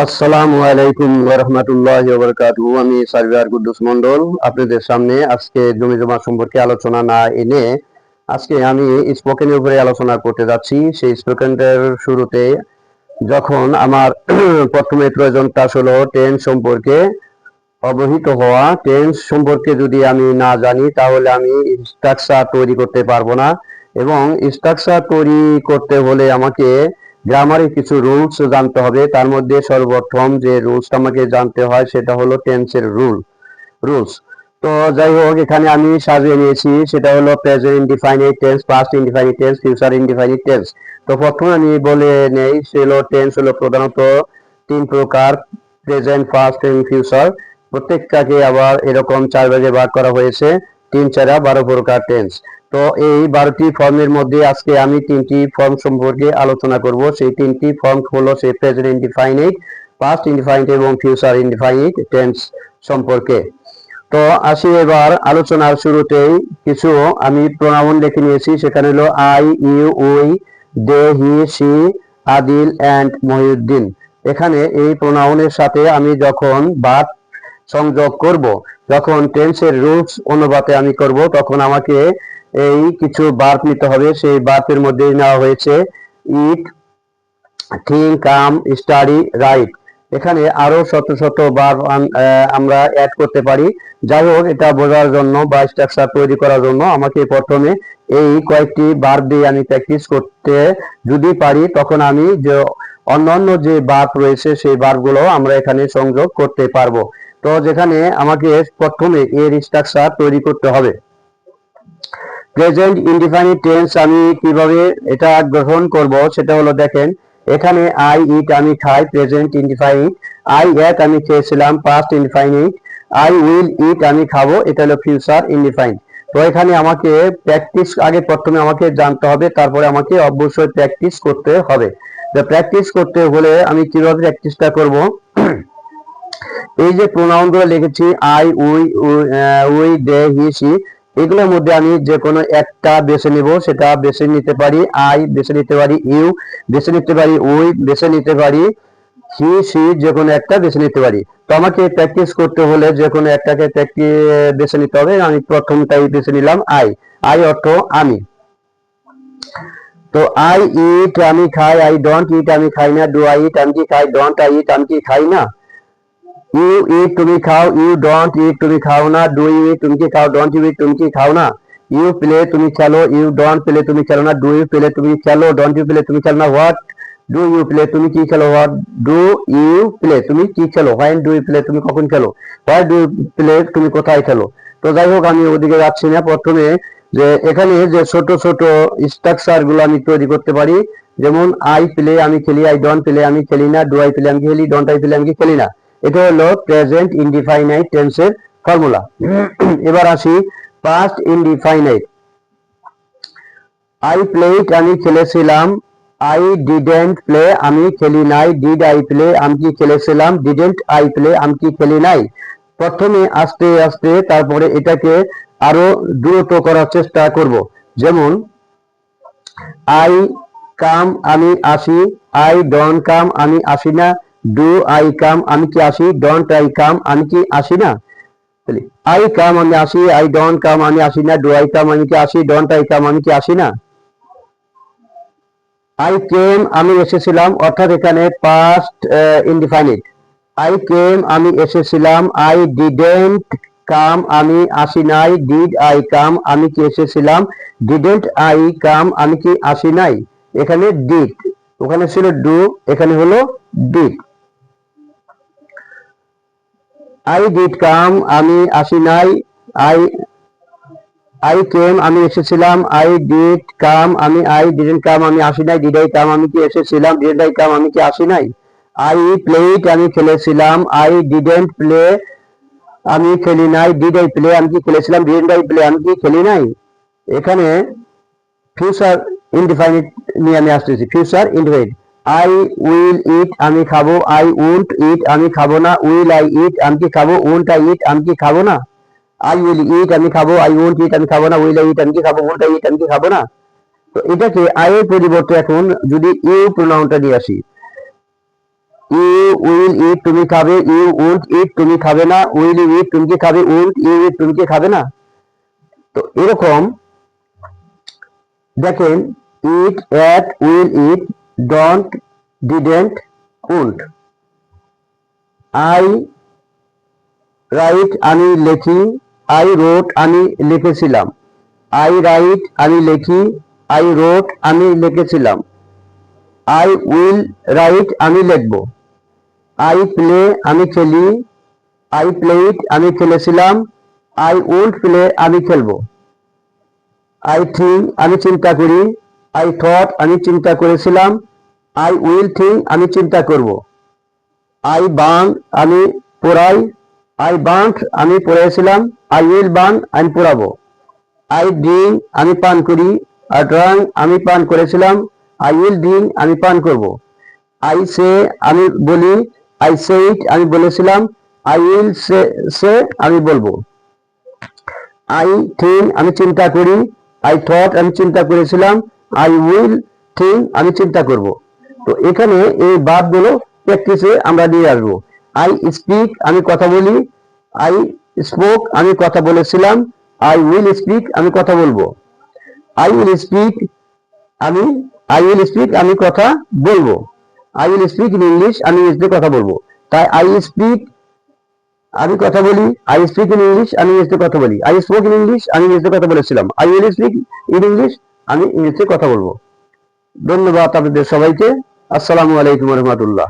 আসসালামু আলাইকুম ওয়া রাহমাতুল্লাহি ওয়া বারাকাতুহু। আমি সার্ভেয়ার কুদ্দুস মন্ডল আপনাদের সামনে আজকে জমি জমা সম্পর্কে আলোচনা না এনে আজকে আমি স্পোকেনের উপরে আলোচনা করতে যাচ্ছি। সেই স্পোকেনের শুরুতে যখন আমার প্রথমে প্রয়োজনটা হলো টেন্স সম্পর্কে অবহিত হওয়া। টেন্স সম্পর্কে যদি আমি না জানি তাহলে আমি স্ট্রাকচার তৈরি করতে পারবো না, এবং স্ট্রাকচার তৈরি করতে হলে আমাকে গ্রামারের কিছু রুলস জানতে হবে। তার মধ্যে সর্বপ্রথম যে রুলসটা আমাকে জানতে হয় সেটা হলো টেন্সের রুলস। তো যাই হোক, এখানে আমি সাজিয়ে নিয়েছি, সেটা হলো present indefinite tense, past indefinite tense, future indefinite tense. তো প্রথমে আমি বলে নেই, সেগুলো টেন্স হলো প্রধানত তিন প্রকার: প্রেজেন্ট, পাস্ট এবং ফিউচার। প্রত্যেকটাকে আবার এরকম চার ভাগে ভাগ করা হয়েছে, 3 4 12 প্রকার টেন্স। তো এই 12টি ফর্মের মধ্যে আজকে আমি 3টি ফর্ম সম্পর্কে আলোচনা করব। সেই 3টি ফর্ম হলো সেই প্রেজেন্ট ইনডিফাইনাইট, পাস্ট ইনডিফাইনাইট এবং ফিউচার ইনডিফাইনাইট টেন্স সম্পর্কে। তো আসি এবার আলোচনার শুরুতেই কিছু আমি প্রোনাউন লিখে নিয়েছি। সেখানে হলো I, you, we, they, he, she, Adil and Mohiuddin. এখানে এই প্রোনাউনের সাথে আমি যখন ভার্ব সংযোগ করব, যখন টেন্সের রুলস অনুপাতে আমি করব, তখন আমাকে এই কিছু ভার্ব নিতে হবে। সেই ভার্বের মধ্যে নেওয়া হয়েছে ইট, থিঙ্ক, কাম, স্টাডি, রাইট। এখানে আরো শত শত ভার্ব আমরা অ্যাড করতে পারি। যাই হোক, এটা বোঝার জন্য বা স্ট্রাকচার তৈরি করার জন্য আমাকে প্রথমে এই কয়েকটি ভার্ব দিয়ে আমি প্র্যাকটিস করতে যদি পারি, তখন আমি যে অন্যান্য যে ভার্ব রয়েছে সেই ভার্বগুলো আমরা এখানে সংযোগ করতে পারবো। তো যেখানে আমাকে প্রথমে এর স্ট্রাকচার তৈরি করতে হবে। প্রেজেন্ট ইনডিফাইনিট টেন্স আমি কিভাবে এটা গ্রহণ করব সেটা হলো, দেখেন এখানে আই ইট আমি খাই, প্রেজেন্ট ইনডিফাইনিট। আই এক আমি খেয়েছিলাম, পাস্ট ইনডিফাইনিট। আই উইল ইট আমি খাবো, এটা হলো ফিউচার ইনডিফাইনিট। তো এখানে আমাকে প্র্যাকটিস আগে প্রথমে আমাকে জানতে হবে, তারপরে আমাকে অবশ্যই প্র্যাকটিস করতে হবে। তো প্র্যাকটিস করতে হলে আমি কিভাবে প্র্যাকটিসটা করব? এই যে প্রোনাউন গুলো লিখেছি, I, we, they, he, she, এগুলোর মধ্যে আমি যে কোনো একটা বেছে নিব। সেটা বেছে নিতে পারি আই, বেছে নিতে পারি ইউ, বেছে নিতে পারি উই, বেছে নিতে পারি হি, সি, যে কোনো একটা বেছে নিতে পারি। তো আমাকে প্র্যাকটিস করতে হলে যে কোনো একটাকে বেছে নিতে হবে। আমি প্রথমটাই বেছে নিলাম আই। আই অর্থ আমি। তো আই ইট আমি খাই, আই ডোন্ট ইট আমি খাই না। ডু আই ইট আমি কি খাই, ডোন্ট আই ইট আমি কি খাই না। ইউ ইট তুমি খাও, ইউ ডোন্ট ইট তুমি খাও না। ডু ইউ ইট তুমি কি খাও, ডোন্ট ইউ ইট তুমি কি খাও না। ইউ প্লে তুমি খেলো, ইউ ডোন্ট প্লে তুমি খেলো না। ডু ইউ প্লে তুমি খেলো, ডোন্ট ইউ প্লে তুমি খেলো না। হোয়াট ডু ইউ প্লে তুমি কি খেলো, হোয়াট ডু ইউ প্লে তুমি কি খেলো। হোয়াইন ডু ইউ প্লে তুমি কখন খেলো, হোয়াই ডু ইউ প্লে তুমি কোথায় খেলো। তো যাই হোক, আমি ওদিকে যাচ্ছি না। প্রথমে যে এখানে যে ছোট ছোট স্ট্রাকচার গুলো আমি তৈরি করতে পারি, যেমন আই প্লে আমি খেলি, আই ডোন্ট প্লে আমি খেলি না, ডু আই প্লে আমি খেলি, ডোন্ট আই প্লে আমি খেলি না। এটা হলো প্রেজেন্ট ইনডিফাইনাইট টেন্সের ফর্মুলা। এবার আসি পাস্ট ইনডিফাইনাইট। আই প্লেড আমি খেলেছিলাম, আই ডিডেন্ট প্লে আমি খেলি নাই। ডিড আই প্লে আমি কি খেলেছিলাম, ডিডেন্ট আই প্লে আমি কি খেলি নাই। প্রথমে আস্তে আস্তে তারপরে এটাকে আরো দ্রুত করার চেষ্টা করব। যেমন আই কাম আমি আসি, আই ডোন্ট কাম আমি আসি না। ডু আই কাম আমি কি আসি, ডোন্ট আই কাম আমি কি আসি না। আই কাম আমি আসি, আই ডোন্ট কাম আমি আসি না। ডু আই কাম আমি কি আসি, ডোন্ট আই কাম আমি কি আসি না। আই কেম আমি এসেছিলাম, অর্থাৎ এখানে পাস্ট ইনডিফাইনিট। আই কেম আমি এসেছিলাম, আই ডিডেন্ট কাম আমি আসি নাই। ডিড আই কাম আমি কি এসেছিলাম, ডিডেন্ট আই কাম আমি কি আসি নাই। এখানে ডিড, ওখানে ছিল ডু, এখানে হলো ডিড। আই ডিড কাম আমি আসি নাই। আই আই কেম আমি এসেছিলাম, I did come I didn't come আমি আসি নাই। ডিড আই কাম আমি কি এসেছিলাম, ডিড আই কাম আমি কি আসি নাই। আই প্লেড আমি খেলেছিলাম, আই ডিডেন্ট প্লে আমি খেলি নাই। ডিড আই প্লে আমি কি খেলেছিলাম, ডিডেন্ট আই প্লে আমি কি খেলি নাই। এখানে ফিউচার ইনডিফাইনিট নিয়ে আমি আসতেছি। ফিউচার ইনডিফাইনিট, আই উইল ইট আমি খাবো, আই উন্ট ইট আমি খাবো না। উইল আই ইট আমি কি খাবো, উন্ট আই ইট আমি কি খাবো না। আই উইল ইট আমি খাবো, আই ওন্ট ইট আমি খাবো না। উইল আই ইট আমি কি খাবো, ওন্ট আই ইট আমি কি খাবো না। তো এটাকে আই এর পরিবর্তে এখন যদি ইউ প্রোনাউনটা নিয়ে আসি, ইউ উইল ইট তুমি খাবে, ইউ উইল ইট তুমি খাবে না, উইল ইউ ইট তুমি কি খাবে, উইল ইউ ইট তুমি কি খাবে না। তো এরকম দেখেন, eat, ate, will eat, don't, didn't, won't. I write আমি লেখি, আই রোট আমি লিখেছিলাম, আই রাইট আমি লেখি, আই রোট আমি লিখেছিলাম। আই উইল রাইট আমি লিখব, আই প্লে আমি খেলি, আই প্লেইড আমি খেলেছিলাম, আই উইল প্লে আমি খেলবো। আই থিঙ্ক আমি চিন্তা করি, আই থট আমি চিন্তা করেছিলাম, আই উইল থিঙ্ক আমি চিন্তা করব। আই বার্ন আমি পোড়াই, আই বার্নড আমি পড়েছিলাম, আই উইল বার্ন আমি পড়াবো। আই ড্রিঙ্ক আমি পান করি, আই ড্রাঙ্ক আমি পান করেছিলাম, আই উইল ড্রিঙ্ক আমি পান করব। আই সে আমি বলি, আই সে ইট আমি বলেছিলাম, আই উইল সে আমি বলবো। আই থিঙ্ক আমি চিন্তা করি, আই থট আমি চিন্তা করেছিলাম, আই উইল থিঙ্ক আমি চিন্তা করব। তো এখানে এই ভার্বগুলো প্র্যাকটিসে আমরা নিয়ে আসবো। আই স্পিক আমি কথা বলি, আই স্পোক আমি কথা বলেছিলাম, আই উইল স্পিক আমি কথা বলবো। আই উইল স্পিক আমি আই উইল স্পিক আমি কথা বলবো। I will speak in English আমি ইংরেজিতে কথা বলবো। তাই আই স্পিক আমি কথা বলি, আই স্পিক ইন ইংলিশ আমি ইংরেজিতে কথা বলি, আই স্পোক ইন ইংলিশ আমি ইংরেজিতে কথা বলেছিলাম, I will speak in English আমি ইংরেজিতে কথা বলবো। ধন্যবাদ আপনাদের সবাইকে। আসসালামু আলাইকুম রহমতুল্লাহ।